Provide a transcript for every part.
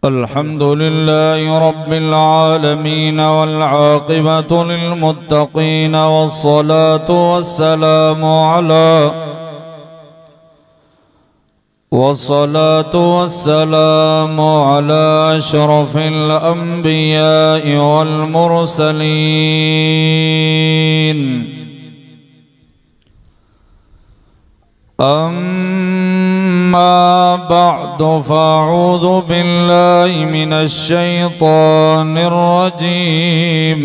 الحمد لله رب العالمين والعاقبة للمتقين والصلاة والسلام على أشرف الأنبياء والمرسلين. أما بعد فأعوذ بالله من الشيطان الرجيم.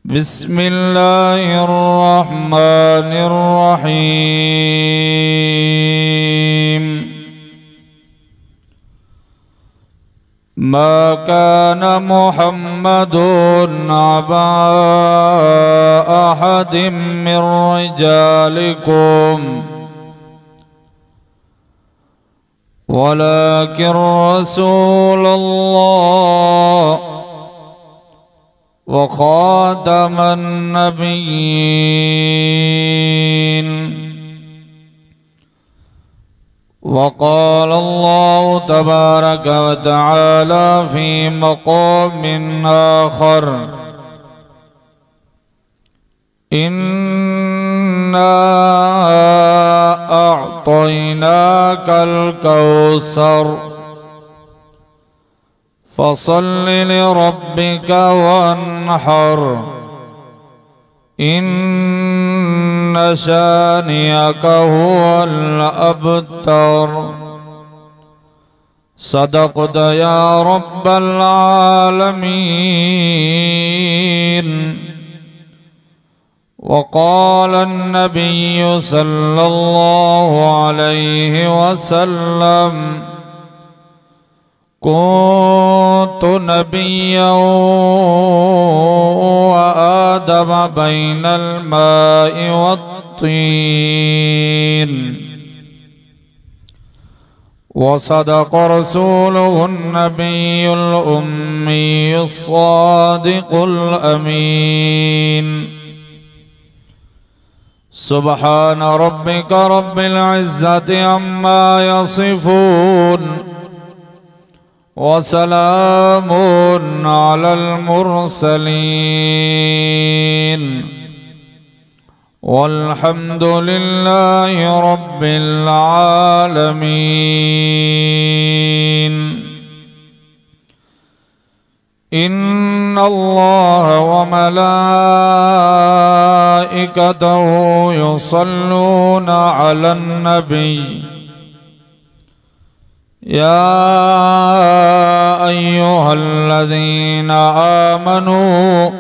بسم الله الرحمن الرحيم. ما كان محمد أبا أحد من رجالكم ولكن رسول الله وخاتم النبيين. وقال الله تبارك وتعالى في مقام آخر: إنا أعطيناك الكوثر فصل لربك وانحر إن شانئك هو الأبتر. صدقت يا رب العالمين. وقال النبي صلى الله عليه وسلم: كنت نبيا وآدم بين الماء والطين. وصدق رسوله النبي الأمي الصادق الأمين. سبحان ربك رب العزة عما يصفون وسلام على المرسلين والحمد لله رب العالمين. إن الله وملائكته يصلون على النبي يا أيها الذين آمنوا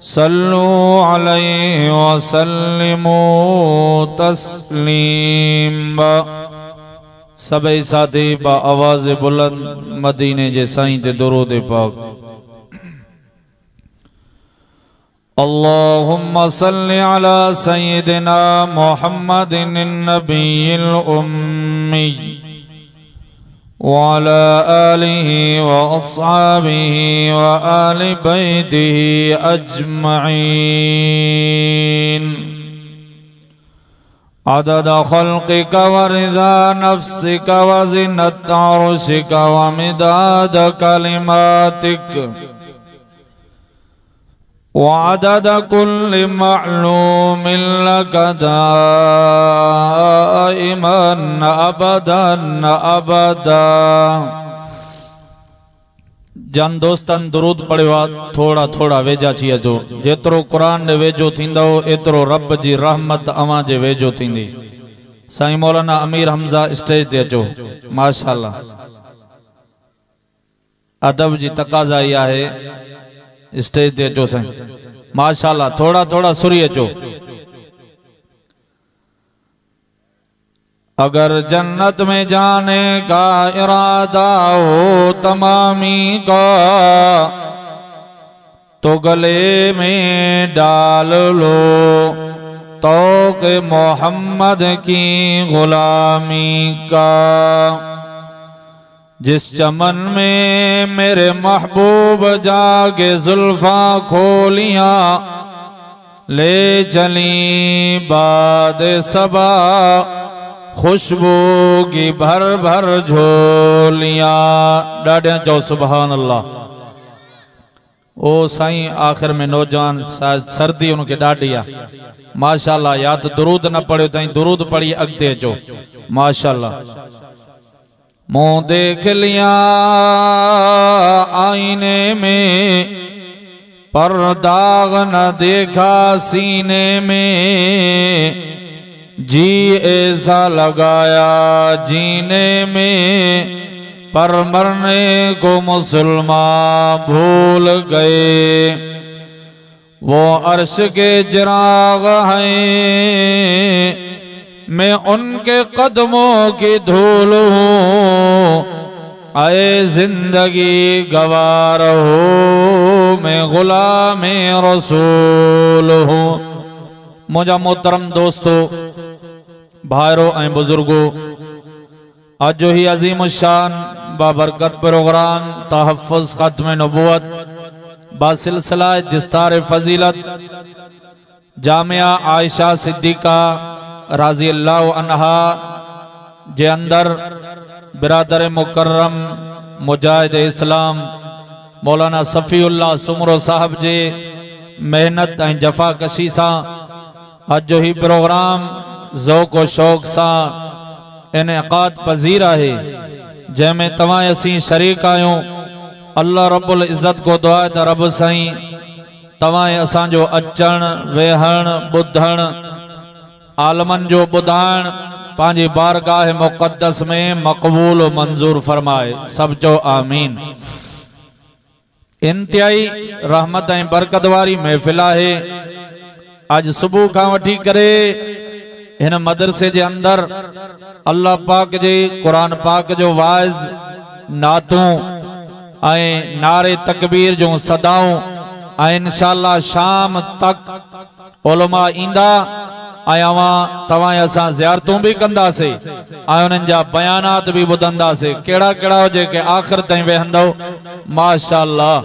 صلوا عليه وسلموا تسلیما. سبھی ساتھی با آواز بلند مدینے جے سائیں تے درود پاک. اللهم صل على سيدنا محمد النبي الأمي وعلى آله وأصحابه وآل بيته أجمعين عدد خلقك ورضا نفسك وزنة عرشك ومداد كلماتك وعدد كل معلوم لك دائما أبدا أبدا. جان دوستان درود پڑھوا تھوڑا تھوڑا ویجا چی اچو. جترو قرآن نے ویجو تھیندو اترو رب جی رحمت اواں جے ویجو تھیندی. سائیں مولانا امیر حمزہ اسٹیج تے اچو. ماشاءاللہ ادب جی تقاضا یہ ہے اسٹیج تے اچو سائیں. ماشاءاللہ تھوڑا تھوڑا سری اچو. اگر جنت میں جانے کا ارادہ ہو تمامی کا تو گلے میں ڈال لو توق محمد کی غلامی کا. جس چمن میں میرے محبوب جا کے زلفاں کھولیاں ले चली बाद सबा खुशबू की भर भर झोलियां। डाढ़िया चो सुभान अल्लाह। ओ साईं आखिर में नौजवान सर्दी उनके डाढ़ी आ माशाल्लाह। या तो दुरूद न पढ़ो ताई दुरूद पढ़ी अगते अचो माशाल्लाह। मुंह देख लिया आईने में पर दाग न देखा सीने में। जी ऐसा लगाया जीने में पर मरने को मुसलमान भूल गए। वो अर्श के चिराग हैं मैं उनके कदमों की धूल हूँ। आए जिंदगी गवार हो मैं गुलाम रसूल हूँ। मुझा मोहतरम दोस्तों भाइरों ऐं बुजुर्गो आज जो ही अजीम शान बाबरकत प्रोग्राम तहफ़्फ़ुज़ ख़त्म नबूवत बासिलसिला दिस्तार फजीलत जामिया आयशा सिद्दीका राज़ी अल्लाह अन्हा जे अंदर बिरादर मुकर्रम मुजाहिद इस्लाम मौलाना सफ़ीउल्लाह सुमरो साहब जे मेहनत ऐं जफ़ाकशी सां आज जो ही प्रोग्राम ज़ौक़ व शौक़ सां इनेक़ाद पज़ीर है जैमें तवां असीं शरीक आहियूं। अल्लाह रब्बुल इज़्ज़त को दुआ है त रब साईं तवां असांजो अचण वेहण ॿुधण आलमन जो ॿुधाइण पंहिंजी बारगाह मुक़द्दस में मक़बूल व मंजूर फरमाए। सब चो आमीन। इंतहाई रहमत ऐं बरकत वारी महफ़िल है। आज सुबह का वठी करे इन मदरसे जे अंदर अल्लाह पाक जे कुरान पाक जो वाइज़ नातूं ऐं नारे तकबीर जो सदाऊं ऐं इंशाअल्लाह शाम तक उलमा ईंदा ऐं तवां असां ज़ियारतूं भी कंदासीं ऐं उन्हनि जा बयानात भी ॿुधंदासीं। कहिड़ा कहिड़ा हुजे के आख़िर ताईं वेहंदो माशाअल्लाह।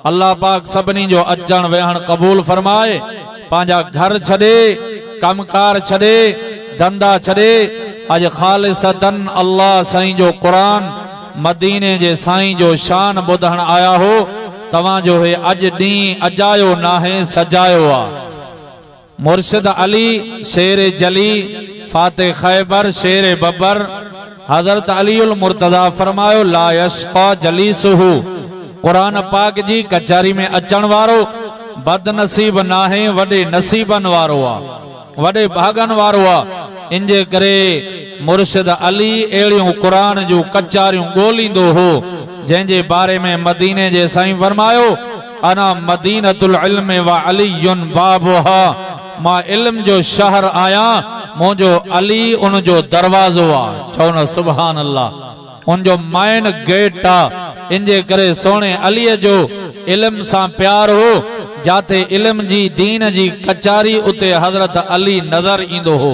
अल्लाह पाक सभिनी जो अचण वेहण कबूल फरमाए। पंहिंजा घर छॾे कमकार छॾे धंधा छॾे अज खालिसतन अल्लाह साईं जो कुरान मदीने जे साईं जो शान ॿुधण आया हो। तवां जो हे अज ॾींहुं अजायो नाहे सजायो आ। मुर्शिद अली शेर जली फाते खैबर शेर बबर हजरत अलीउल मुर्तजा फरमायो ला यशक़ा जलीसुहु। कुरान पाक जी कचहरी में अचण वारो बदनसीब नाहे वडे नसीबन वारो आ वडे भागन वारो आ। इंजे करे मुर्शिद अली एड़ियों कुरान जो कचारियों गोलींदो हो जंहिंजे बारे में मदीने जे साईं फरमायो अना मदीनतुल इल्म व अलीयुन बाबुहा। मां इल्म जो शहर आया मुंहिंजो अली उन जो दरवाजो आ। चओ न सुभान अल्लाह। उन जो माइन गेट आ। इंजे करे सोने अलीअ जो इल्म सां प्यार हो। जाते इल्म जी दीन जी कचारी उते हजरत अली नजर इंदो हो।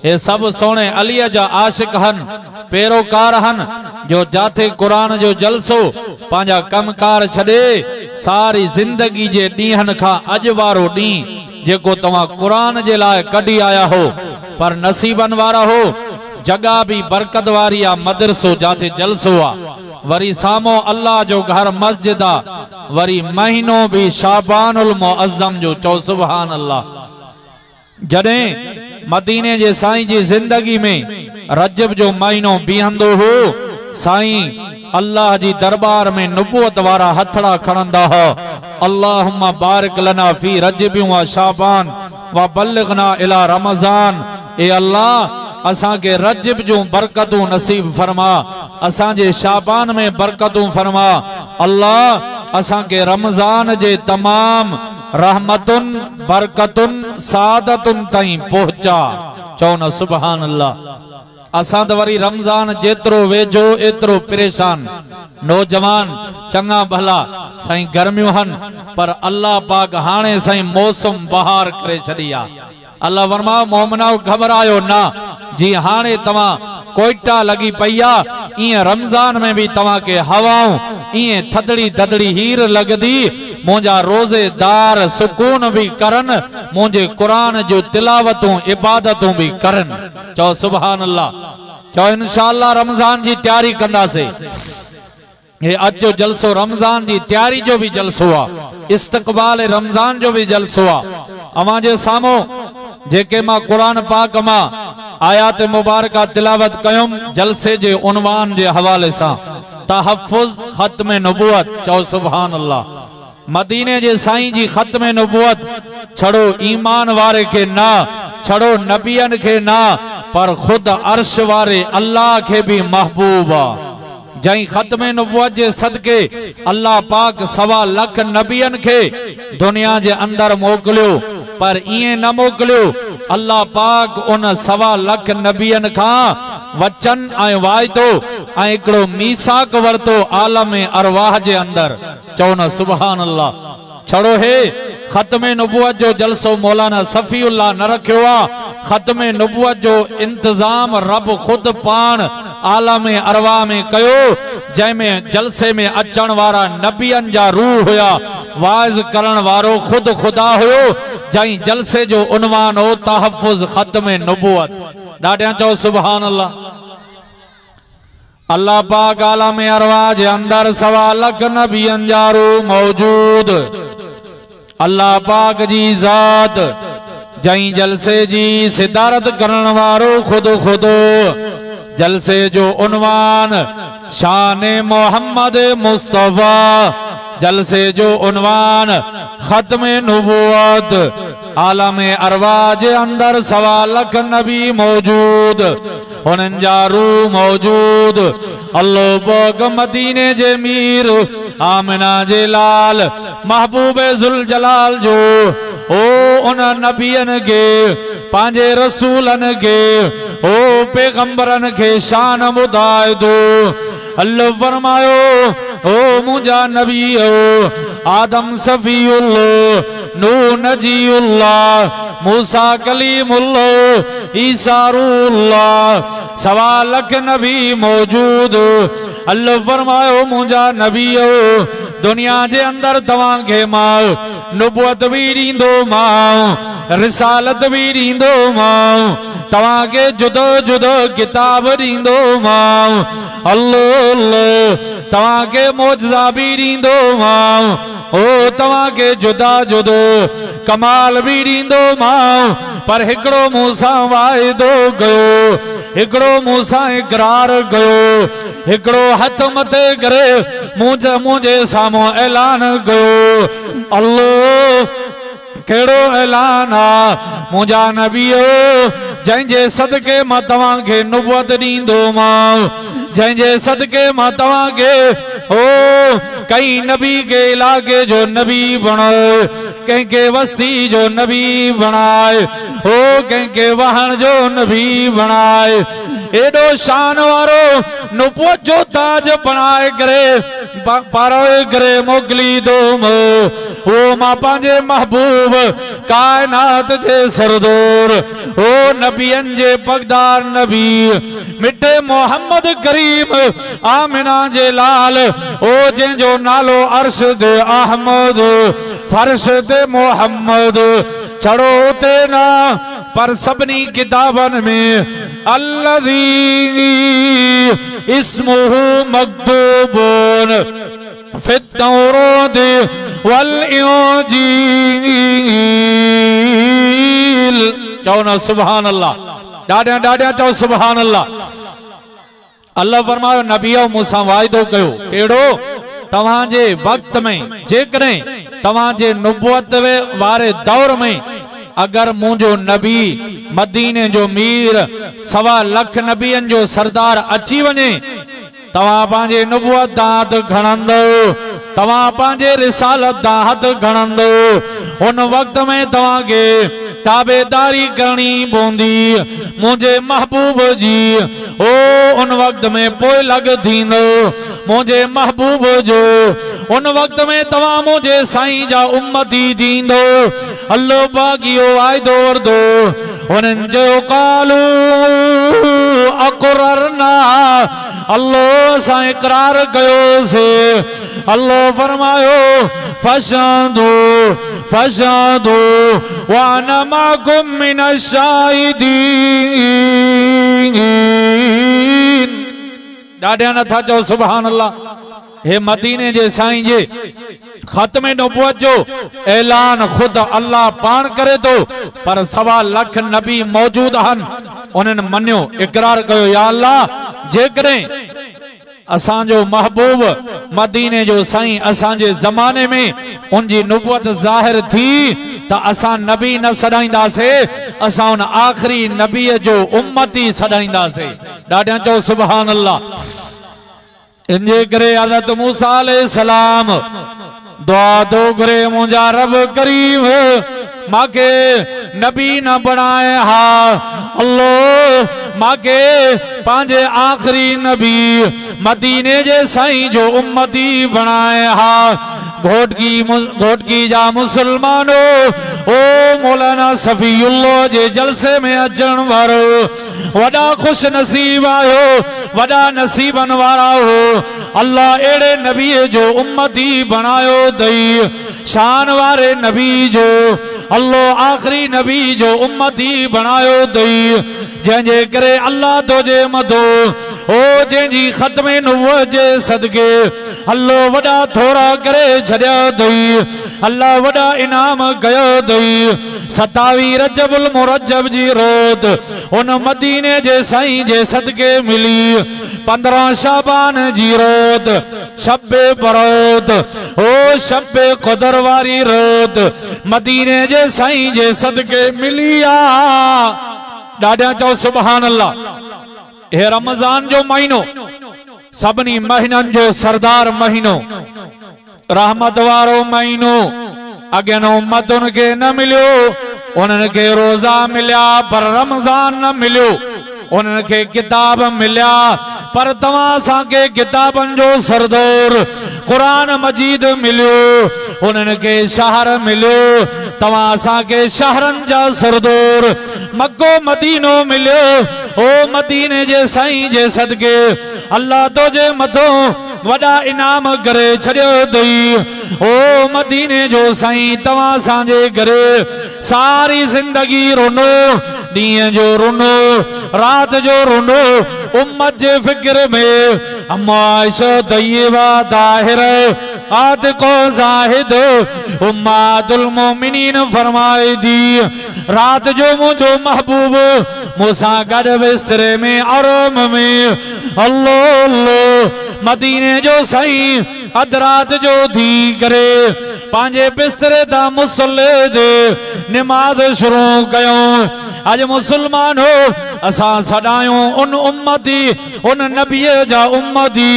ये सब सोने अलीअ जा आशिक हन पैरोकार हन जो जाते कुरान जो जलसो पंहिंजा कमकार छॾे सारी जिंदगी जे ॾींहनि खां अॼु वारो ॾींहुं जेको तव्हां कुरान जे लाइ कढी आया हो पर नसीबन वारा हो। जगह भी बरकत वारी आ मदरसो जाते जलसो आ। वरी सामो अल्लाह जो घर मस्जिद आ। वरी महीनो भी शाबानुल मुअज़्ज़म जो। चो सुभान अल्लाह। जडे मदीने जे साईं जी जिंदगी में रजब जो महीनो बीहंदो हो साईं अल्लाह जी दरबार में नबूवत वारा हथड़ा खणंदा हो। अल्लाहुम्मा बारिक लना फी रजब व शाबान व बल्लिगना इला रमजान। ए अल्लाह असां के रजब जो बरकतूं नसीब फरमा असां जे शाबान में बरकतूं फरमा। अल्लाह असां के रमजान जे तमाम रहमतुन बरकतुन सादतुन ताईं पहुंचा। चओ न सुभान अल्लाह। असां त वरी रमजान जेतिरो वेझो एतिरो परेशान नौजवान चंगा भला साईं गर्मियूं हन पर अल्लाह पाक हाणे साईं मौसम बहार करे छॾी आ। अल्लाह फरमायो मोमिनो घबरायो ना जी हाणे तवा कोयटा लगी पईया इं रमजान में भी तवा के हवाऊं इं थदड़ी थदड़ी हीर लगदी मुझा रोजेदार सुकून भी करन मुझे कुरान जो तिलावतों इबादतों भी करन। चो सुभान अल्लाह। चो इंशाअल्लाह रमजान जी तैयारी कंदा से। ये अज जो जलसो रमजान जी तैयारी जो भी जलसो आ, इस्तकबाल रमजान जो भी जलसो आ। अवां जे सामो जेके मां कुरान पाक मां आयात मुबारका तिलावत कयुम जलसे जे उन्वान जे हवाले सा तहफ्फुज खत्म नबुवत। चो सुभान अल्लाह। मदीने जे साईं जी खत्म नबुवत छड़ो ईमान वारे के ना, छड़ो नबियन के ना, पर खुद अर्श वारे अल्लाह के भी महबूब आ। जई खत्म नबुवत जे सदके अल्लाह पाक 1.25 लाख नबियन के दुनिया जे अंदर मोकलियो, पर इए न मोकलियो। अल्लाह पाक उन 1.25 लाख नबियन का वचन ऐं वायदो ऐं एकड़ो मीसाक वरतो आलम अरवाह जे अंदर। चओ न सुभान अल्लाह। छड़ो हे खत्म नबुवत जो जलसो मौलाना सफीउल्लाह न रखियो आ। खत्म नबुवत जो इंतजाम रब खुद पान आलम अरवाह में कयो, जैमें जलसे में अचण वारा नबियन जा रूह हुया, वाइज करण वारो खुद खुदा हुयो। जई जलसे जो उन्वान हो तहफ्फुज खत्म नबुवत। डाडिया चो सुभान अल्लाह। अल्लाह पाक आलम अरवाह जे अंदर 1.25 लाख नबियन जा रूह मौजूद। अल्लाह पाक जी जात जई जलसे जी सिदारत करण वारो खुद खुद। जलसे जो उन्वान शान मोहम्मद मुस्तफा। जलसे जो उन्वान खत्म नबुवत। आलम अरवाह जे अंदर 1.25 लाख नबी मौजूद, उन्हनि जा रूह मौजूद। अल्लाह पाक मदीने जे मीर आमिना जे लाल महबूब जुल जलाल जो ओ उन नबियन के पांजे रसूलन के ओ पैगंबरन के शान मुदाए दो। अल्लाह फरमायो ओ मुझा नबी ओ आदम सफीउल्लाह, नूह नजीउल्लाह, मूसा कलीमुल्लाह, ईसा रूहुल्लाह, 1.25 लाख नबी मौजूद। अल्लाह फरमायो मुझा नबी ओ दुनिया जे अंदर तवां के मां नबुवत भी ॾींदो मां, रिसालत भी ॾींदो मां, तवां के जुदो जुदो किताब ॾींदो मां। अल्लाह अल्लाह तवां के मौजज़ा भी ॾींदो मां, ओ तवां के जुदा जुदो कमाल भी ॾींदो मां। पर हिकड़ो मूंसां वाइदो कयो, हिकड़ो मूंसां इकरार कयो, हिकड़ो हथ मथे करे मुझे साम्हूं ऐलान कयो। अल्लाह केड़ो ऐलान आ मुझा नबीओ, जंहिंजे सदके मां तव्हां खे नुबुवत ॾींदो मां, जंहिंजे सदके मां तव्हां खे ओ कई नबी के इलाके जो नबी बणाए, कंहिंखे वस्ती जो नबी बणाए, ओ कंहिंखे वहण जो नबी बणाए। एडो शान वारो नुबुवत जो ताज बणाए करे पारोए करे मोकिली दो ओ मां पंहिंजे महबूब कायनात जे सरदोर ओ नबियन जे पगदार नबी मिठे मोहम्मद करीम आमिना जे लाल ओ जंहिंजो नालो अर्श दे अहमद फर्श दे मोहम्मद चढ़ो ते ना पर सभनी किताबन में अल्लज़ी इस्मुहु मक्तूबुन फित तौरात वल इंजील। चओ ना सुभान अल्लाह, डाडिया डाडिया चओ सुभान अल्लाह। अल्लाह फरमायो नबीओ मूंसां वाइदो कयो केड़ो, तव्हांजे वक्त में जेकॾहिं तव्हांजे नुबुवत वारे दौर में अगर मुंहिंजो नबी मदीने जो मीर 1.25 लाख नबियन जो सरदार अची वञे, तव्हां पंहिंजे नुबुवत दा हथ खणंदो, तव्हां पंहिंजे रिसालत दा हथ खणंदो, उन वक्त में तव्हांखे ताबेदारी करणी पवंदी मुंहिंजे महबूब जी। ओ उन वक्त में पोइ लग थींदो मुंहिंजे महबूब जो, उन वक्त में तव्हां मुंहिंजे साईं जा उम्मती थींदो। अल्लाह पाक इहो वाइदो वरतो उन्हनि जो कालू अक़ररना अल्लाह सां इक़रार कयोसीं। अल्लाह फरमायो फशहदू फशहदू व अना मअकुम मिनश शाहिदीन। ॾाढा नथा चओ सुभान अल्लाह। हे मदीने जे साईं जे खत्म नबुवत जो ऐलान खुद अल्लाह पान करे तो, पर 1.25 लाख नबी मौजूद हन। उन्हनि मन्यो इकरार कयो या अल्लाह जेकॾहिं असांजो महबूब मदीने जो साईं असांजे ज़माने में उनजी नुबुवत ज़ाहिर थी त असां नबी न सॾाईंदासीं, असां उन आख़िरी नबीअ जो उम्मती सॾाईंदासीं। ॾाढा चओ सुभान अल्लाह। इनजे करे हज़रत मूसा अलैहिस्सलाम दुआ तो करे मुंहिंजा रब करीम माके नबी न बनाए हा, अल्लाह माके पंहिंजे आखिरी नबी मदीने जे साईं जो उम्मती बनाए हा। घोटकी जा मुसलमानो ओ मौलाना सफीउल्लाह जे जलसे में अचण वारो वॾा खुश नसीब आयो, वॾा नसीबन वारा हो। अल्लाह अहिड़े नबीअ जो उम्मती बनायो दई, शान वारे नबी जो अल्लाह आखिरी नबी जो उम्मती बनायो दई, जंहिंजे करे अल्लाह तुझे मथो ओ जंहिंजी ख़त्म नुबुवत जे सदके अल्लाह वॾा थोरा करे छॾिया दई, अल्लाह वॾा इनाम कयो दई। 27 रजबुल मुरज्जब जी रात उन मदीने जे साईं जे सदके मिली। 15 शाबान जी रात शब्बे बरात ओ शब्बे क़दर वारी रात मदीने जे साईं जे सदके मिली आ। ॾाढा चओ सुभान अल्लाह। हे रमज़ान जो महीनो सभिनी महीननि जो सरदार महीनो, रहमत वारो महीनो। अॻियनि उम्मतुनि खे न मिलियो, उन्हनि खे रोज़ा मिलिया पर रमज़ान न मिलियो। उन्हनि खे किताब मिलिया पर तव्हां असांखे किताबनि जो सरदार क़ुरान मजीद मिलियो। उन्हनि खे शहर मिलियो, तव्हां असांखे शहरनि जा सरदार मक्को मदीनो मिलियो। ओ मदीने जे साईं जे सदके अल्लाह तुझे मथो वॾा इनाम करे छॾियो अथई। ओ मदीने जो साईं तव्हां असांजे घरे सारी ज़िंदगी रुनो, ॾींहं जो रुनो, रात जो रुनो, उम्मत जे फिक्र में। अम्मा आयशा तय्यबा ताहिर आतिको ज़ाहिद उम्मातुल मोमिनीन फरमाए थी, रात जो मुझो महबूब मूसां गॾु बिस्तरे में आराम में अल्लाह अल्लाह मदीने जो साईं अध रात जो थी करे पंहिंजे बिस्तरे ता मुसल्ले दे निमाज़ शुरू कयूं। अॼु मुसलमान हो असां सॾायूं उन उम्मती उन नबीअ जा उम्मती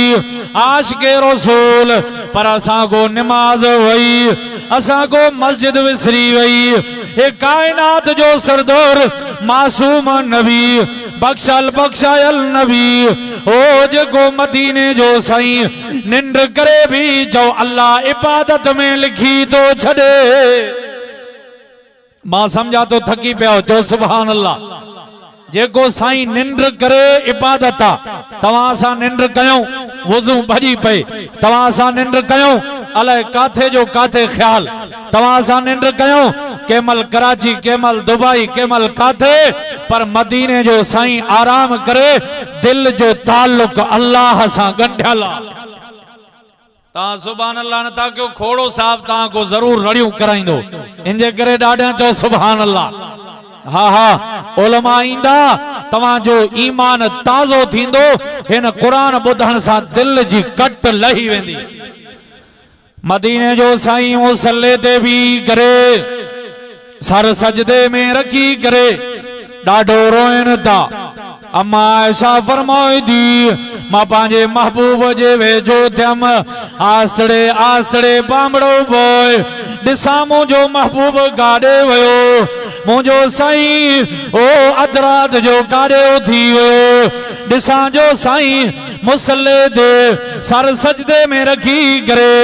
आशिक़े रसूल, पर असां को निमाज़ वई, असां को मस्जिद विसरी वई। हे कायनात जो सरदार मासूम नबी बख्शल बख्शायल नबी ओ जेको मदीने जो साईं निंड करे भी चओ अल्लाह इबादत में लिखी तो छॾे। मां समझा तो थकी पियो चो सुभान अल्लाह। जेको साईं निंड करे इबादत आ, तव्हां सां निंड कयूं वुज़ू भॼी पए, तव्हां सां निंड कयूं अलाए काथे जो काथे ख्याल, तव्हां सां निंड कयूं camel Karachi camel Dubai camel काथे, पर मदीने जो साईं आराम करे दिल जो ताल्लुक अल्लाह सां गंढियल आ। ता सुभान अल्लाह न ता क्यों खोड़ो साहब ता को जरूर रड़ियूं कराइंदो, इनजे करे ॾाढा चओ सुभान अल्लाह। हा हा उलमा ईंदा तव्हां जो ईमान ताज़ो थींदो, हिन क़ुरान ॿुधण सां दिल जी कट लही वेंदी। मदीने जो साईं मुसल्ले ते भी करे सर सजदे में रखी करे ॾाढो रोइनि था। अम्मा आयशा फरमाई थी मां पंहिंजे महबूब जे वेझो थियमि, आसड़े आसड़े बांबड़ो बोए ॾिसां मुंहिंजो महबूब काॾे वियो, मुंहिंजो साईं ओ अध रात जो काॾे थी वियो। ॾिसां जो साईं मुसल्ले ते सर सजदे में रखी करे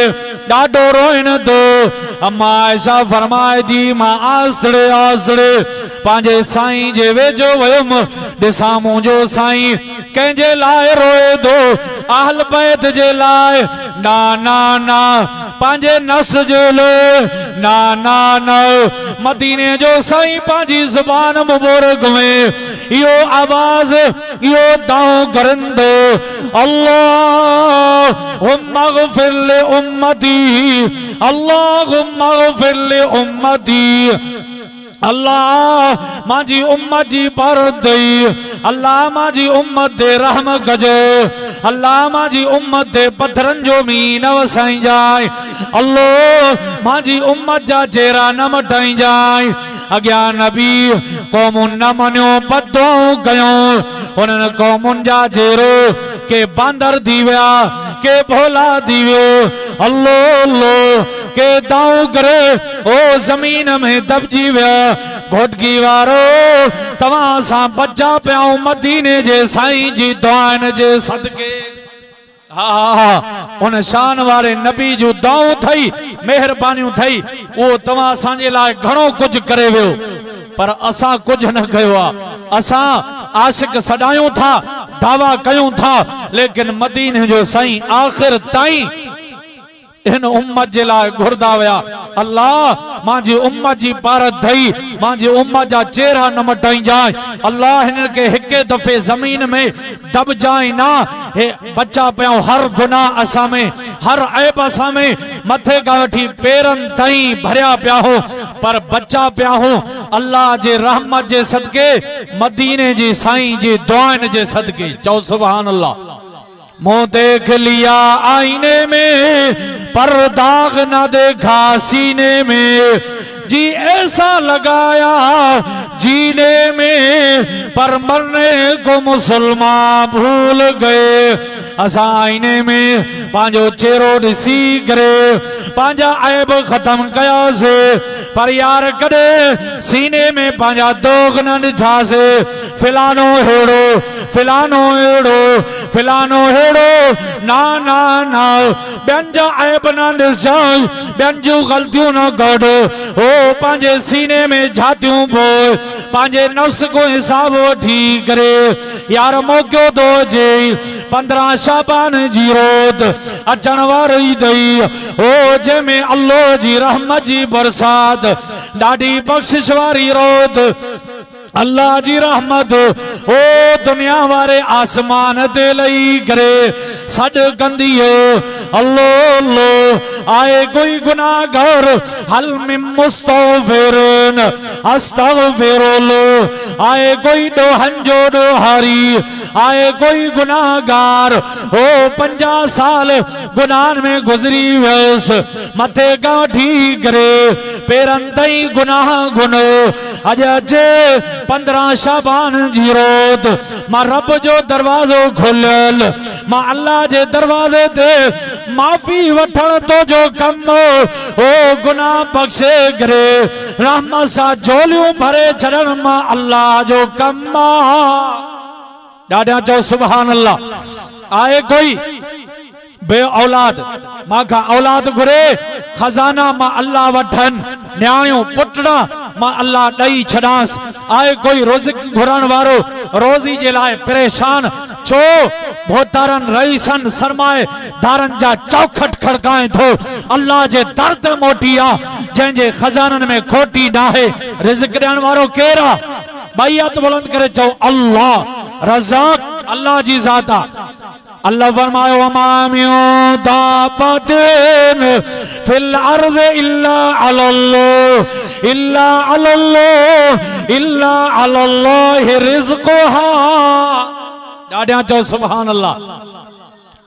डाडो रोइन दो। अम्मा आयशा फरमाए जी मां आसड़े आसड़े पांजे साईं जे वेझो वयुम ॾिसां मुंहिंजो साईं कंहिंजे लाइ रोए दो अहल बैत जे लाइ ना ना ना पांजे नस जे लाइ ना ना ना मदीने जो साईं पांजी ज़ुबान मुबारक में यो आवाज यो दाऊं करंदो अल्लाहुम्मा गफिर ले उम्मती अल्लाहुम्मा गफिर ले उम्मती। अल्लाह मांजी उम्मत जी परत दई अल्लाह मांजी उम्मत दे रहम कजो अल्लाह मांजी उम्मत दे पत्थरन जो मीन वसाई जाए अल्लाह मांजी उम्मत जा चेहरा न मटाई जाए। अग्या नबी कौमुन न मनियो बदुआऊं कयूं उन्हनि कौमुन जा चेहरो के बांदर थी विया के भोला थी वियो अल्लाह के दाऊं करे ओ जमीन में दबजी विया घोटकी वारो तव्हां सां बचा पियाऊं मदीने जे साईं जी दुआन जे सदके। हाँ उन शान वारे नबी जो दाऊं थई मेहरबानियूं थई वो तव्हां असांजे लाइ घणो कुछ करे वियो पर असां कुछ न कयो आ। असां आशिक सडायूं था दावा कयूं था लेकिन मदीने जो साईं आखिर ताईं इन उम्मत जे लाइ घुरदा विया अल्लाह मांजी उम्मत जी पारत थई मांजी उम्मत जा चेहरा न मटाई जाए अल्लाह हिन के हिके दफे जमीन में दब जाए ना हे बचा पियाऊं हर गुनाह असां में हर ऐब असां में मथे का वठी पेरन ताईं भरिया पिया हो पर बचा पिया हो अल्लाह जे रहमत जे सदके मदीने जी साईं जी दुआन जे सदके। चओ सुभान अल्लाह। मुंह देख लिया आईने में पर दाग न देखा सीने में जी ऐसा लगाया जीने में पर मरने को मुसलमान भूल गए। असां आईने में पांजो चेहरो ॾिसी करे पांजा ऐब खत्म कयासे पर यार कदे सीने में पांजा दोग न ॾिठासे फिलानो हेड़ो फिलानो हेड़ो फिलानो हेड़ो ना ना ना ॿियनि जा ऐब न ॾिसजांइ ॿियनि जूं ग़लतियूं न कढ ओ पांजे सीने में झातियूं पोइ पांजे नफ्स को हिसाब वठी करे यार मौक़ो थो अचे 15 शाबान जी रोत अचण वारी अथई ओ जंहिंमें अल्लाह जी रहमत जी बरसात ॾाढी बख़्शिश वारी रोत अल्लाह जी रहमत ओ दुनिया वारे आसमान ते लही करे सड कंदी हो अल्लाह आए कोई गुनाहगार हल मिन मुस्तगफिरन अस्तगफिरुल्लाह आए कोई डोहन जो डोहारी आए कोई गुनाहगार ओ 50 साल गुनाह में गुजरी वयस मथे का ठीक करे पेरन तई गुनाह गुनो अज अचे 15 शाबान जी रोत मां रब जो दरवाजो खोलियल मां अल्लाह जे दरवाजे ते माफी वठण तो जो कम ओ गुनाह बख्शे करे रहमत सा झोलियूं भरे छड़न मां अल्लाह जो कम ॾाढा चओ सुभान अल्लाह। आए कोई बे औलाद मां का औलाद घुरे खजाना मां अल्लाह वठन न्याणियों पुटड़ा मां अल्लाह ॾई छॾांस आए कोई रोज़िक घुरण वारो रोज़ी जे लाइ परेशान छो भोतारन रईसन सरमाए दारन जा चौखट खड़काए थो अल्लाह जे दर ते मोटी आ जंहिंजे खजानन में खोटी नाहे रिज़्क ॾियण वारो केर आ ॿई हथ बुलंद करे चओ अल्लाह रज़ाक अल्लाह जी ज़ात आ। अल्लाह फरमायो अमामियो दाबतिन फिल अर्ज़ इल्ला अल्लाह इल्ला अल्लाह इल्ला अल्लाह रिज़्क़ुहा ॾाढा चओ सुभान अल्लाह।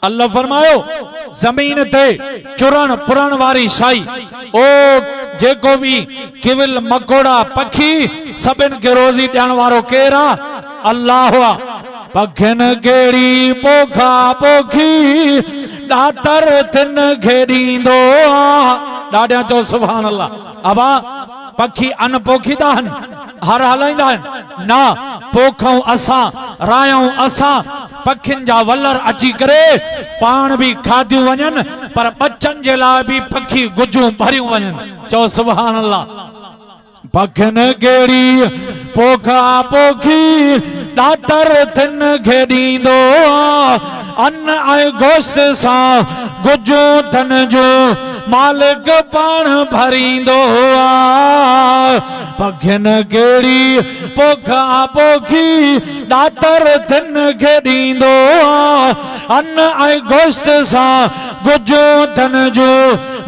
अल्लाह फरमायो जमीन ते चुरण पुरण वारी शाई ओ जेको भी किविल मकोड़ा पखी सभिन के रोज़ी ॾियण वारो केर आ अल्लाह आ। पखिन केड़ी पोखा पोखी दातर तिन खेड़ींदो आ ॾाढा चओ सुभान अल्लाह। अबा पखी अन पोखीदा हन हर हलाईंदा हन ना पोखऊं असां रायूं असां पखिन जा वलर अची करे पान भी खादियूं वञनि पर बच्चन जे लाइ भी पखी गुजूं भरियूं वञनि। चओ सुभान अल्लाह। पखिन केड़ी पोखा पोखी दातर थिन खे ॾींदो अन्न ऐं गोश्त सां गुजूं धन जो मालिक पाण भरींदो पखिन केड़ी पोखा पोखी दातर थिन खे ॾींदो अन्न ऐं गोश्त सां गुजूं धन जो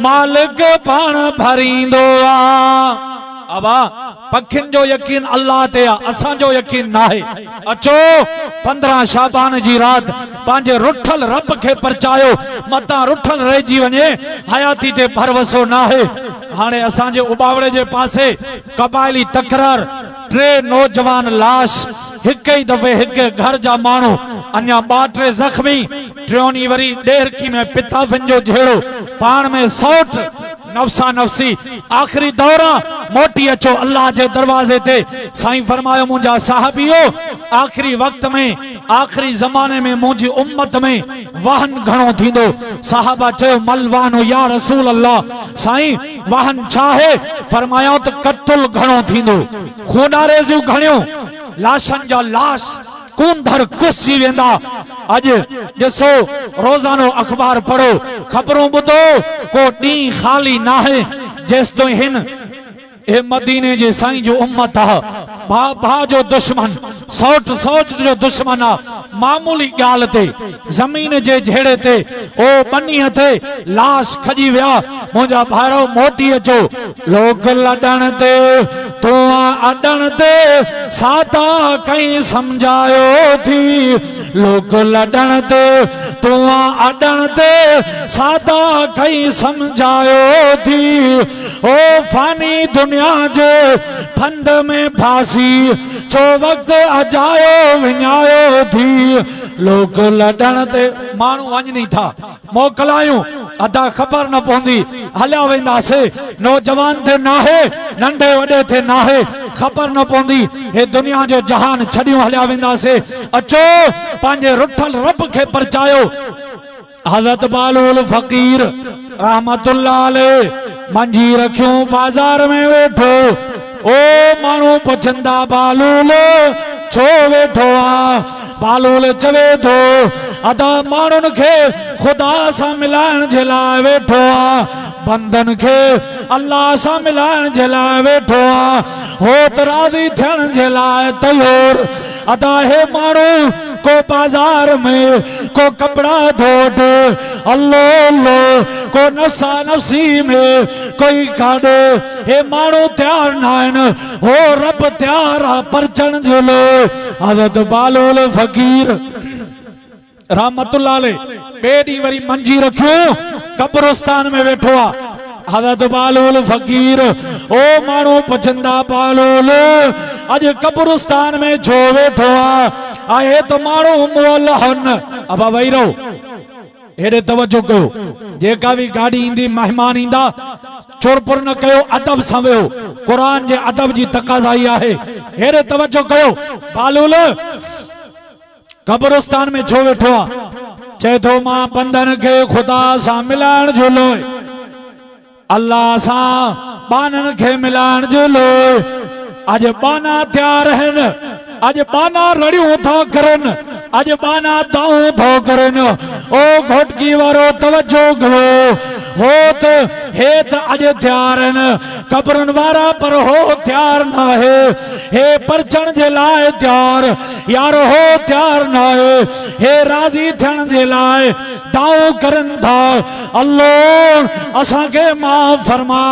मालिक पाण भरींदो अबा पखिन जो यकीन अल्लाह ते असां जो यकीन नाहे। अचो 15 शाबान जी रात पांजे रुठल रब के परचायो मता रुठल रहिजी वने हयाती ते भरवसो नाहे। हाने असां जे उबावड़े जे पासे कबायली तकरार 3 नौजवान लाश एक ही दफे एक घर जा मानू अन्या 2-3 जख्मी ट्रियोनी वरी डेरकी में पिताफिन जो झेड़ो पान में सौट नफसा नफसी आखिरी दौरा मोटी अचो अल्लाह के दरवाजे ते। साईं फरमायो मुंजा साहबियो आखिरी वक्त में आखिरी जमाने में मुझी उम्मत में वाहन घणो थींदो। साहबा चयो मलवानो या रसूल अल्लाह। साईं वाहन चाहे फरमायो तो कत्ल घणो थींदो खूनारे जूं घणियों लाशन जा लाश कूंधर कुसी वेंदा। अज जसो रोजानो अखबार पढ़ो खबरों बुधो को डी खाली ना है जेस तो हिन ए मदीने जे साईं जो उम्मत है भा भा जो दुश्मन सौट सौट जो दुश्मन आ मामूली गाल ते जमीन जे झेड़े ते ओ बनी थे लाश खजी विया। मुझा भारो मोटी अचो लोग लडण ते तू अडण ते साता कहीं समझायो थी लोग लडण ते तू अडण ते साता कहीं समझायो थी ओ फानी दुनिया जे फंद में फांसी छो वक्त अजायो विञायो थी लोग लडण ते मानू वञनी था मोकलायूं अदा खबर न पौंदी हलिया वेंदासे नौजवान थे नाहे नंढे वडे थे नाहे खबर न पौंदी हे दुनिया जो जहान छड़ियों हलिया वेंदासे। अचो पांजे रुठल रब के परचायो। हज़रत बालूल फकीर रहमतुल्लाह अलैह मंजी रखियो बाजार में वेठो ओ मानू पुछंदा बालूल छो वेठो आ बालूल चवे थो अदा मानुन के खुदा सा मिलान जे लाइ वेठो आ बंदन के अल्लाह सा मिलान जे लाइ वेठो आ होत राज़ी थियण जे लाइ तैयार अदा हे मानू को बाजार में को कपड़ा धोट अल्लाह को नफसा नफसी में कोई काडे हे मानू तैयार नाइन हो रब तैयार आ परचण जे लाइ। हज़रत बालूल फकीर रहमतुल्लाह अलैह बेडी वरी मंजी रखियो कब्रिस्तान में बैठो आ। हज़रत बालूल फकीर ओ मानू पुछंदा बालूल अज कब्रिस्तान में छो वेठो आ आए तो मानू मोल हन अब वही रहो हेरे तवज्जो कयो जेका भी गाड़ी इंदी मेहमान इंदा चोरपुर न कयो अदब सां वेहो कुरान जे अदब जी तकाज़ाई आहे। हेरे तवज्जो कयो बालूल कब्रिस्तान में छो वेठो आ चए थो मां बंदन के खुदा सां मिलाइण जो लोए अल्लाह सां बानन के मिलाइण जो लोए अज बाना तैयार रहन अज बाना रड़ियों था करन अज बाना दाऊं थो करन ओ घोटकी वारो तवज्जो कयो होत हेत अज तैयार न कब्रन वारा पर हो तैयार ना है हे परचण जे लाए तैयार यार हो तैयार ना है हे राजी थियण जे लाए दाऊं करन था अल्लाह असा के माफ फरमा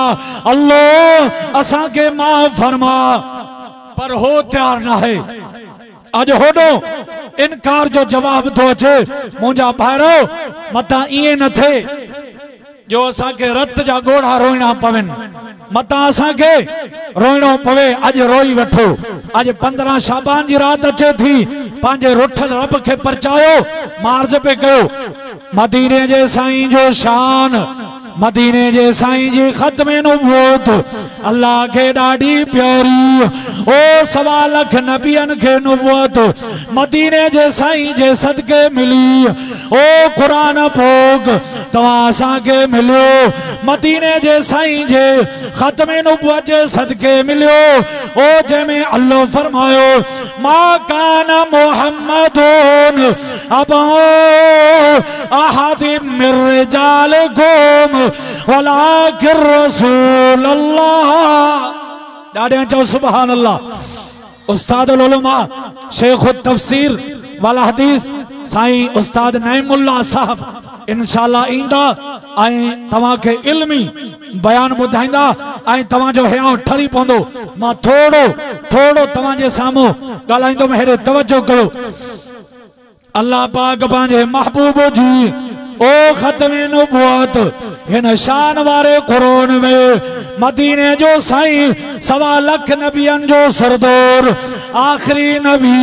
अल्लाह असा के माफ फरमा पर हो तैयार ना है। अज होडो इनकार जो जवाब तो अचे मुंजा भाइरो मता इए न थे जो असा के रत जा गोड़ा रोइना पवन मता असा के रोइनो पवे अज रोई वठो अज 15 शाबान जी रात अचे थी पांजे रुठल रब के परचायो मार्ज पे कयो मदीने जे साईं जो शान मदीने जे साईं जी खत्मे नुबूवत अल्लाह के डाडी प्यारी ओ 1.25 लाख नबियन के नुबूवत मदीने जे साईं जे सदके मिली ओ कुरान भोग तव्हां असांखे मिलियो मदीने जे साईं जे ख़त्मे नुबुवत जे सदके मिलियो ओ जंहिंमें अल्लाह फरमायो मा कान मुहम्मदुन अबा अहद मिर रिजालिकुम वलाकिन रसूल अल्लाह। ॾाढे चओ सुभान अल्लाह। उस्ताद उल उलमा शेख तफसीर वाला हदीस साईं उस्ताद नईमुल्लाह साहब इंशाअल्लाह ईंदा ऐं तव्हांखे इल्मी बयान ॿुधाईंदा ऐं तव्हांजो हियां ठरी पवंदो। मां थोड़ो तव्हांजे साम्हूं ॻाल्हाईंदुमि, हेॾे तवजो कयो। अल्लाह पाक पंहिंजे महबूब जी ओ ख़त्मे नुबुवत हिन शान वारे क़ुरान में मदीने जो साईं 1.25 लाख नबियन जो सरदार आखिरी नबी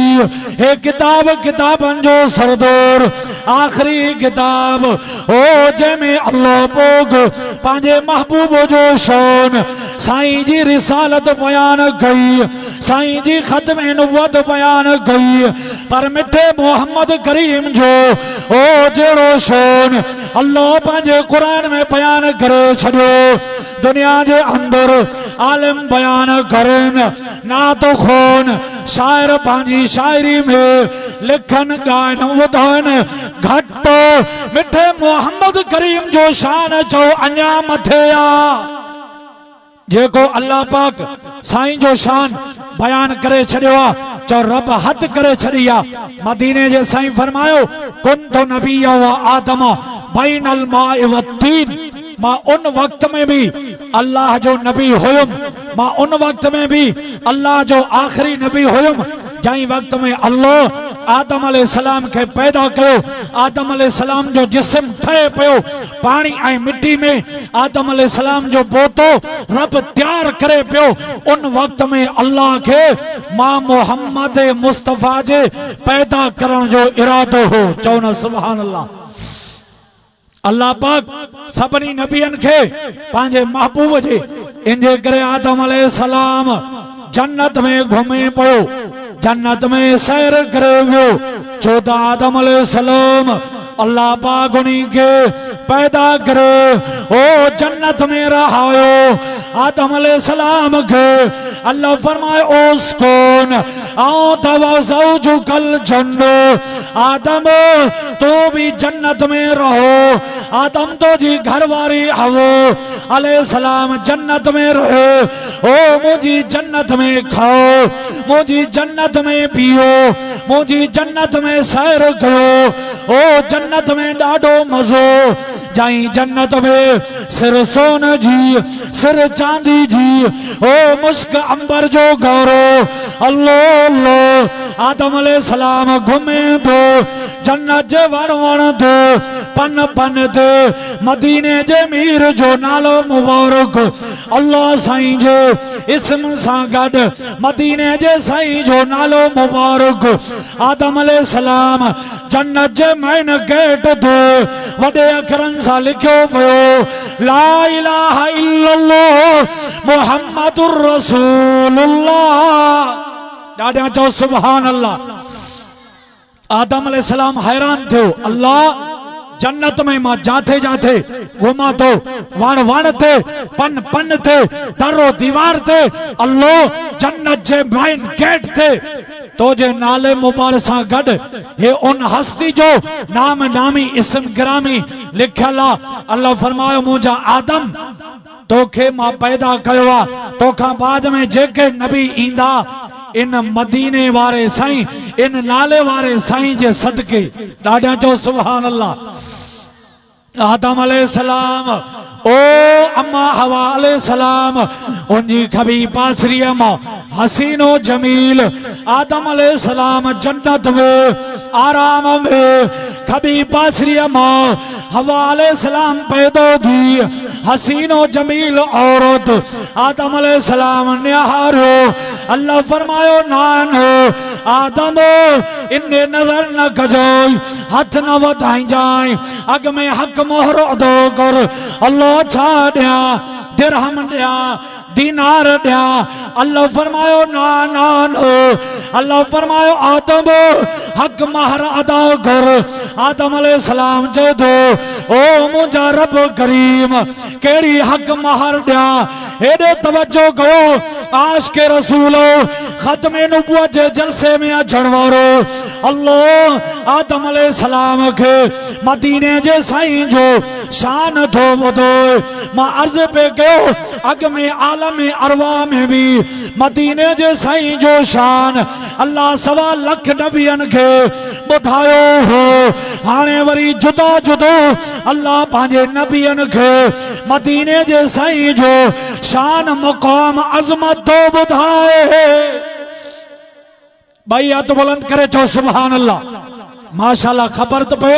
हे किताबन जो सरदार आखिरी किताब ओ जंहिंमें अल्लाह पाक पंहिंजे महबूब जो शान साईं जी रिसालत बयान कई, साईं जी ख़त्मे नुबुवत बयान कई, पर मिठे मोहम्मद करीम जो ओ जहिड़ो शान अल्लाह पंहिंजे क़ुरान में बयान करे छॾियो। दुनिया जे अंदर आलिम बयान करन नात खोन शायर पंहिंजी शायरी में लिखन ॻाइन ॿुधाइन घट मिठे मोहम्मद करीम जो शान चो अञा मथे आ। जेको अल्लाह पाक साईं जो शान बयान करे छॾियो आ चो रब हद करे छॾी आ। मदीने जे साईं फरमायो कुंतु नबिया व आदम बैनल माए व तीन। मां उन वक्त में भी अल्लाह जो नबी हुयुम, मां उन वक्त में भी अल्लाह जो आखिरी नबी हुयुम जंहिं वक्त में अल्लाह आदम अलैहिस्सलाम के पैदा कयो। आदम अलैहिस्सलाम जो जिस्म ठहे पियो पानी ऐं मिट्टी में, आदम अलैहिस्सलाम जो पोतो रब तैयार करे पियो। उन वक्त में अल्लाह के मां मोहम्मद मुस्तफ़ा जे पैदा करण जो इरादो हो। चओ न सुभान अल्लाह। अल्लाह पाक सभिनी नबियन के पंहिंजे महबूब जे इंजे करे आदम अलैहिस्सलाम जन्नत में घुमे पियो, जन्नत में सैर करे वियो। 14 आदम अलैहिस्सलाम अल्लाह पाक उन्हीं के पैदा करे ओ जन्नत में रहायो। आदम अलैहिस्सलाम के अल्लाह फरमाए उस्कुन आओ तवज़ौजुकल जन्नत। आदम तो भी जन्नत में रहो। आदम तो जी घरवारी हवो अलैहिस्सलाम जन्नत में रहे। ओ मुझी जन्नत में खाओ, मुझी जन्नत में पियो, मुझी जन्नत में सैर करो। ओ जन्नत में डाडो मजो जाई, जन्नत में सिर सोन जी सिर चांदी जी ओ मुश्क अंबर जो गौरो। अल्लाह अल्लाह आदम अलैहिस्सलाम घुमे तो जन्नत जे वण ते पन ते मदीने जे मीर जो नालो मुबारक अल्लाह साईं जे इस्म सां गॾु मदीने जे साईं जो नालो मुबारक। आदम अलैहिस्सलाम जन्नत जे मैन गेट ते वॾे अखरनि सां लिखियो पियो ला इलाहा इल्लल्लाह मुहम्मदुर रसूलुल्लाह। ॾाढा चओ सुभान अल्लाह। आदम अलैहिस्सलाम हैरान थियो, अल्लाह जन्नत में मां जाते जाते घुमा तो वण थे पन थे दरो दीवार थे, अल्लाह जन्नत जे मेन गेट थे तो जे नाले मुबारक सां गॾु हे उन हस्ती जो नाम नामी इस्म गिरामी लिखियल आ। अल्लाह फरमायो मुंहिंजा आदम तोखे मां पैदा कयो आ, तोखां बाद में जेके नबी ईंदा इन मदीने वारे साईं इन नाले वारे साईं जे सदके। ॾाढा चओ सुभान अल्लाह। आदम अलैहिस्सलाम ओ अम्मा हवा अलैहिस्सलाम उनजी खबी पासरीअ मां हसीनो जमील आदम अलैहिस्सलाम जन्नत में आराम में खबी पासरीअ मां हवा अलैहिस्सलाम पैदा थी। हसीनो जमील औरत आदम अलैहिस्सलाम निहारो। अल्लाह फरमायो नान आदम इन्ने नजर न कजोई, हथ न वधाई जाए, अग में हक मोहर अदो कर। अल्लाह छा दिया दिरहम दिया दीनार दिया। अल्लाह फरमायो ना ना नो। अल्लाह फरमायो आदम हक महर अदा कर। आदम अलैहिस्सलाम चए थो ओ मुंहिंजा रब करीम केड़ी हक महर दिया। हेॾे तवज्जो कयो आश के रसूलो खत्मे नबुवत जे जलसे में अचण वारो अल्लाह आदम अलैहिस्सलाम के मदीने जे साईं जो शान थो ॿुधो। मां अर्ज़ पे कयो अॻ में आलम अरवा में भी मदीने जे साईं जो शान अल्लाह 1.25 लख नबियन के ॿुधायो हो। हाणे वरी जुदा जुदो अल्लाह पंहिंजे नबियन के मदीने जे साईं जो शान मुक़ाम अज़मत थो ॿुधाए। भाई हथ बुलंद करे चो सुभान अल्लाह। माशाल्लाह खबर तो पे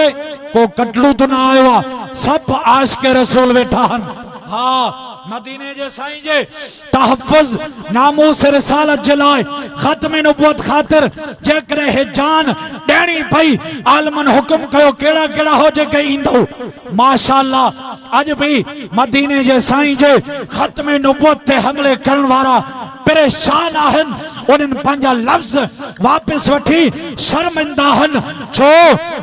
को कटलू तो ना आयो आ। सब आश के रसूल वेठा हन। हाँ मदीने जे साईं जे तहफ़्फ़ुज़ नामूस रिसालत जे लाइ ख़त्म नबुवत खातिर जेकरे हे जान ॾियणी पई आलमन हुक्म कयो केड़ा केड़ा हो जेके ईंदो। माशाल्लाह अज भी मदीने जे साईं जे ख़त्म नबुवत ते हमले करण वारा परेशान आहन। उन्हनि पंहिंजा लफ्ज़ वापस वठी शर्मिंदा हन। छो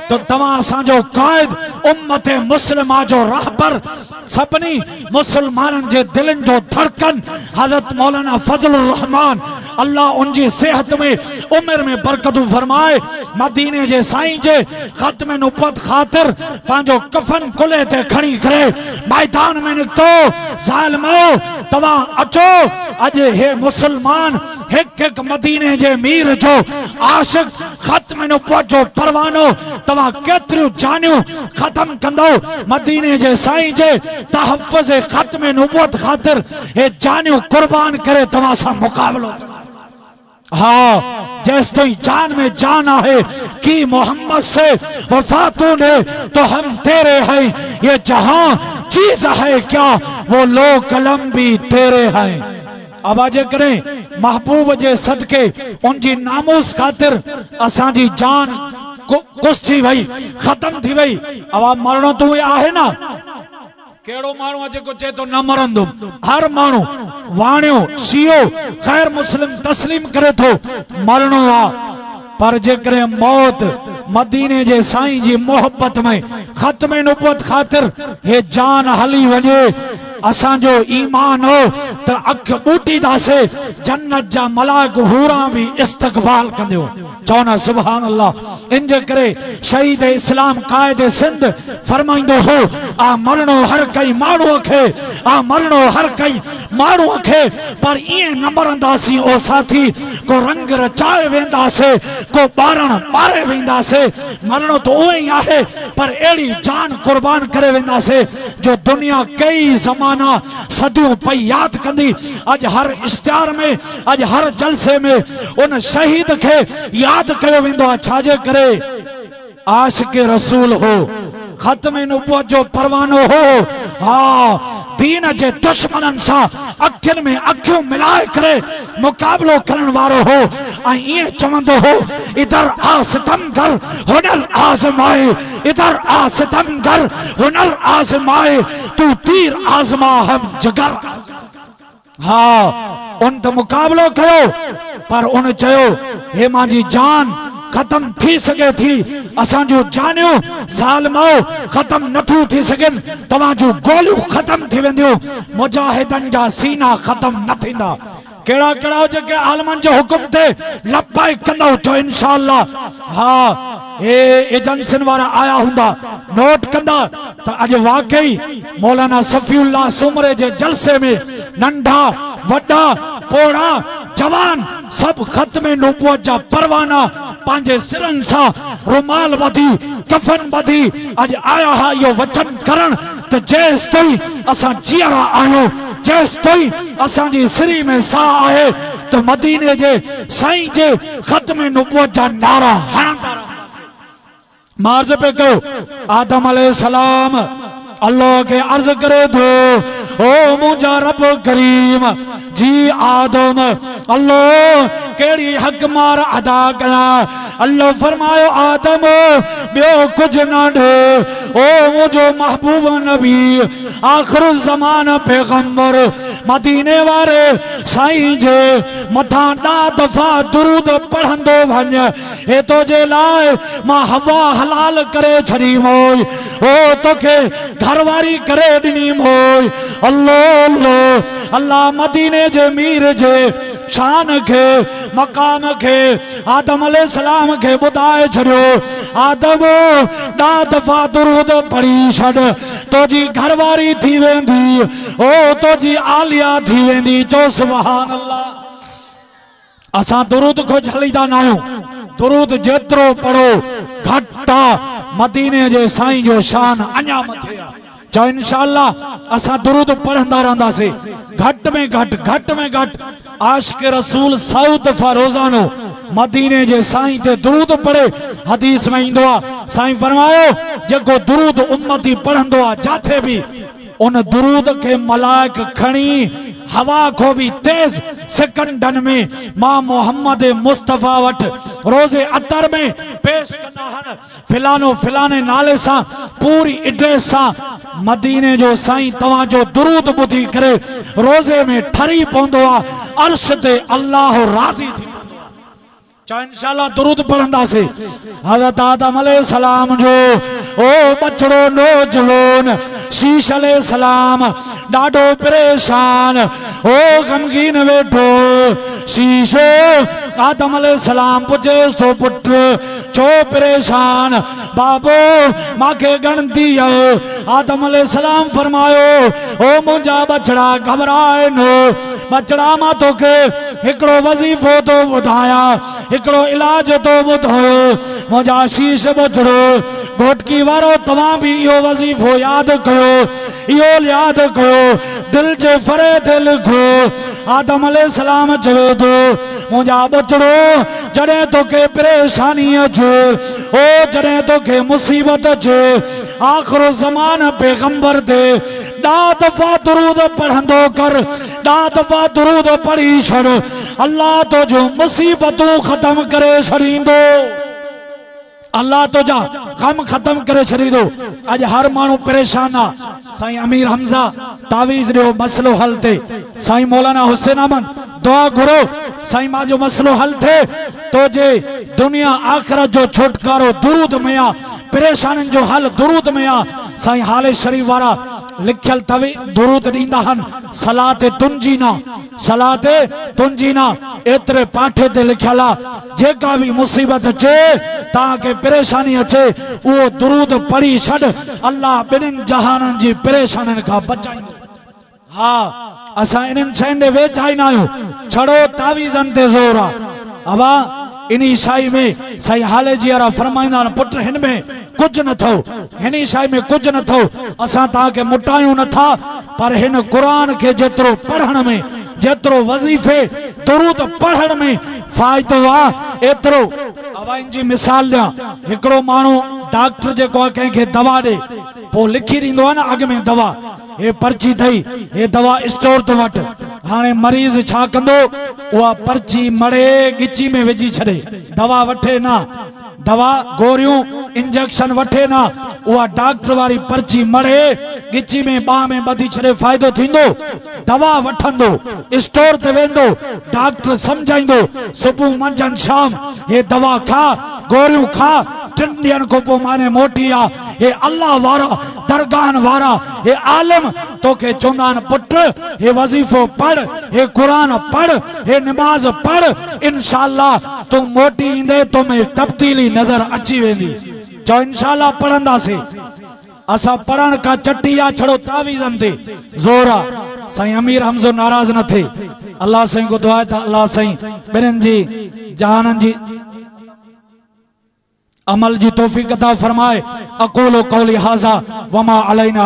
तो तव्हां असांजो क़ाइद उम्मत मुस्लिमा जो रहबर सभिनी मुसलमाननि जे दिलनि जो धड़कन हज़रत मौलाना फजलुर रहमान अल्लाह उनजी सेहत में उम्र में बरकतू फरमाए मदीने जे साईं जे ख़त्म नबुवत खातिर पंहिंजो कफन कुले ते खणी करे मैदान में निकतो। ज़ालिमो तव्हां अचो अज हे मुसलमान एक मदीने जे मीर जो आशिक ख़त्म नबुवत जो परवानो तव्हां केतिरियूं जानियूं ख़त्म कंदो। मदीने जे साईं जे तहफ़्फ़ुज़ ख़त्म नबुवत खातिर हे जानियूं कुर्बान करे तव्हां सां मुक़ाबलो। हाँ जैस तो जान में जान है कि मोहम्मद से वफा तूने तो हम तेरे हैं। ये जहां चीज है क्या वो लो कलम भी तेरे हैं। अब आज करें महबूब जे सदके उनकी नामूस खातिर असांजी जान कुछ थी वही खत्म थी वही। अब आप मरणो तो आहे ना केड़ो मानू अजे को चे तो न मरंदो। हर मानू वाणियो शियो खैर मुस्लिम तस्लीम करे तो मरणो आ। पर जेकरे मौत मदीने जे साईं जी मोहब्बत में ख़त्म नबुवत खातिर हे जान हली वने असांजो ईमान हो तो अख बूटी दासे जन्नत जा मलाइक हूरा भी इस्तकबाल कंदियो। चौना सुभान अल्लाह। इंज करे शहीद इस्लाम कायद सिंध फरमाइंदो हो आ मरणो हर कई माण्हू खे आ मरणो हर कई माण्हू खे पर ये न मरंदासी ओ साथी को रंग रचाए वेंदासे को बारण मारे वेंदासे। मरणो तो उहे ही आहे पर एड़ी जान कुर्बान करे वेंदासे जो दुनिया कई ज़माना सदियों पई याद कंदी। अज हर इश्तिहार में अज हर जलसे में उन शहीद के याद कयो वेंदो आहे। छाजे करे आशिक रसूल हो ख़त्म नबुवत जो परवानो हो। हाँ दीन जे दुश्मनन सा अखियुनि में अखियूं मिलाए करे मुकाबलो करण वारो हो। ऐं ये चवंदो हो इधर आ सितमगर हुनर आज़माए इधर आ सितमगर हुनर आज़माए तू तीर आज़मा हम जिगर। हाँ उन तो मुकाबलो कयो पर उन चयो हे मांजी जान खत्म थी सके थी असांजू जानियूं ज़ालिमो खत्म नथू थी सकेन तव्हांजू गोलियूं खत्म थी वेंदियूं मुजाहिदन जा सीना खत्म न थींदा। केड़ा केड़ा जेके आलमन जो हुक्म थे लब्बाइक कंदो तो इंशाअल्लाह। हाँ ए एजेंसिन वारा आया हुंदा नोट कंदा तो अज वाकई मौलाना सफीउल्लाह सुमरे जे जलसे में नंढा वड्डा पोड़ा जवान सब ख़त्म नबुवत जा परवाना पांजे सिरन सा रुमाल बधी कफन बधी अज आया हा यो वचन करण तो जेस तोई असा जियरा आयो जेस तोई असा जी सिरी में सा आए तो मदीने जे साईं जे ख़त्म नबुवत जा नारा हणंदा मार्ज पे कयो। आदम अलैहिस्सलाम अल्लाह के अर्ज करे दो ओ मुझा रब करीम जी आदम अल्लाह केड़ी हक मार अदा कया। अल्लाह फरमायो आदम बियो कुछ ना ढे ओ मुझो महबूब नबी आखिर ज़मान पैगंबर मदीने वारे साईं जे मथा दा दफा दुरूद पढ़ंदो वञ ए तो जे लाए मां हवा हलाल करे छड़ी मोय ओ तोखे घरवारी करे ॾिनी मोय। अल्लाह अल्लाह अल्लाह मदीने जे मीर जे शान के मकाम के आदम अलैहिस्सलाम के बुधाए छड़ियो आदम दा दफा दुरूद पढ़ी छड़ तो जी घरवारी थी वेंदी ओ तो जी आलिया थी वेंदी। चो सुभान अल्लाह। असा दुरूद को झलीदा ना आहियूं। दुरूद जेतिरो पढ़ो घटा मदीने जे साईं जो शान अञा मथे आ। चो इंशाअल्लाह असा दुरूद पढ़ंदा रहंदासीं घट में घट आशिक रसूल 100 दफा रोजानो मदीने जे साईं ते दुरूद पढ़े। हदीस में इंदो आ साईं फरमायो जेको दुरूद उम्मती पढ़ंदो आ जाथे भी उन दुरूद के मलाइक खणी हवा को भी तेज सेकंडन में मां मोहम्मद मुस्तफा वट रोजे अतर में पेश कंदा हन। फिलानो फिलाने नाले सा पूरी एड्रेस सा मदीने जो साईं तवा जो दुरूद बुधी करे रोजे में ठरी पौंदो आ अर्श ते अल्लाह राजी थी। चा इंशाअल्लाह दुरूद पढ़ंदा से हज़रत आदम अलैहिस्सलाम जो ओ बचड़ो नौजवान शीश अलैहिस्सलाम डाडो परेशान ओ गमगीन वेठो शीशो आदम अलैहिस्सलाम पुछे तो पुत्र छो परेशान बाबो माके गणती है। आदम अलैहिस्सलाम फरमायो ओ मुंजा बचड़ा घबराए नो बचड़ा मा तोके एकड़ो वजीफो तो बुधाया एकड़ो इलाज तो बुधायो मुंजा शीश बचड़ो घोटकी वारो तवा भी यो वजीफो याद कयो यो याद कयो दिल जे फरे दिल लिखो। आदम अलैहिस्सलाम चवे तो मुंजा बचड़ो जड़े तो के परेशानी अचे ओ जड़े तो के मुसीबत अचे आखिर ज़मान पैगंबर दे दा दफा दुरूद पढ़ंदो कर दा दफा दुरूद पढ़ी छड़ अल्लाह तो जो मुसीबतों खत्म करे छड़ींदो। अल्लाह तो जा गम खत्म करे छड़ींदो। आज हर मानू परेशान आ। साईं अमीर हमजा तावीज़ दियो मसलो हल थे। साईं मौलाना हुसैन अमन दुआ घुरो साईं मां जो मसलो हल थे तो जे दुनिया आखिरत जो छुटकारो दुरूद में आ परेशानी जो हल दुरूद में आ। साईं हाले शरीफ वारा लिखल तवे दुरूद दींदा हन सलाते तुंजीना एतरे पाठे ते लिखल आ जेका भी मुसीबत अचे ताके परेशानी अचे वो दुरूद पढ़ी छड़ अल्लाह बिन जहानन जी परेशानी का बचाईंदो। हाँ असा इन शयुनि वेचाई ना आहियूं छड़ो तावीज़न ते ज़ोर आ। अबा इन्ही शाही में साईं हाले जी वारा फरमाईंदा आहिनि पुट हिन में कुछ न थो हिनी शाही में कुछ न थो असा ताके मुटायूं नथा पर हिन कुरान के जेतिरो पढ़ण में जेतिरो वजीफे दुरूद पढ़ण में फायदो आ एतिरो। अबा इन जी मिसाल दियां हिकिड़ो माण्हू डॉक्टर जेको कंहिंखे दवा ॾे पोइ लिखी ॾींदो आहे न अॻ में दवा ये पर्ची थई ये दवा स्टोर तो वट हाने मरीज छा कंदो उहा पर्ची मड़े गिची में विझी छड़े दवा वठे ना दवा गोरियूं इंजेक्शन वठे ना उहा डॉक्टर वारी पर्ची मड़े गिची में बा में बधी छड़े फायदो थींदो। दवा वठंदो स्टोर ते वेंदो डॉक्टर समझाइंदो सुबह मंझंदि शाम ये दवा खा गोरियूं खा 3 ॾींहंनि खां पोइ माने मोटी आ। हे अल्लाह वारा दरगाहन वारा हे आलिम तोखे चवंदा आहिनि पुट हे वजीफो पढ़ हे कुरान पढ़ हे नमाज पढ़ इंशाअल्लाह तू मोटी ईंदे तो में तब्दीली नजर अची वेंदी। चो इंशाअल्लाह पढ़ंदासीं असा पढ़ण का चट्टी आ छड़ो तावीज़न ते ज़ोर आ। साईं अमीर हमजो नाराज न थे अल्लाह साईं को दुआ है अल्लाह साईं बिरन जी जहानन जी अमल जी तौफीक अता फरमाए। अक़ूलु क़ौली हाज़ा वमा अलैना।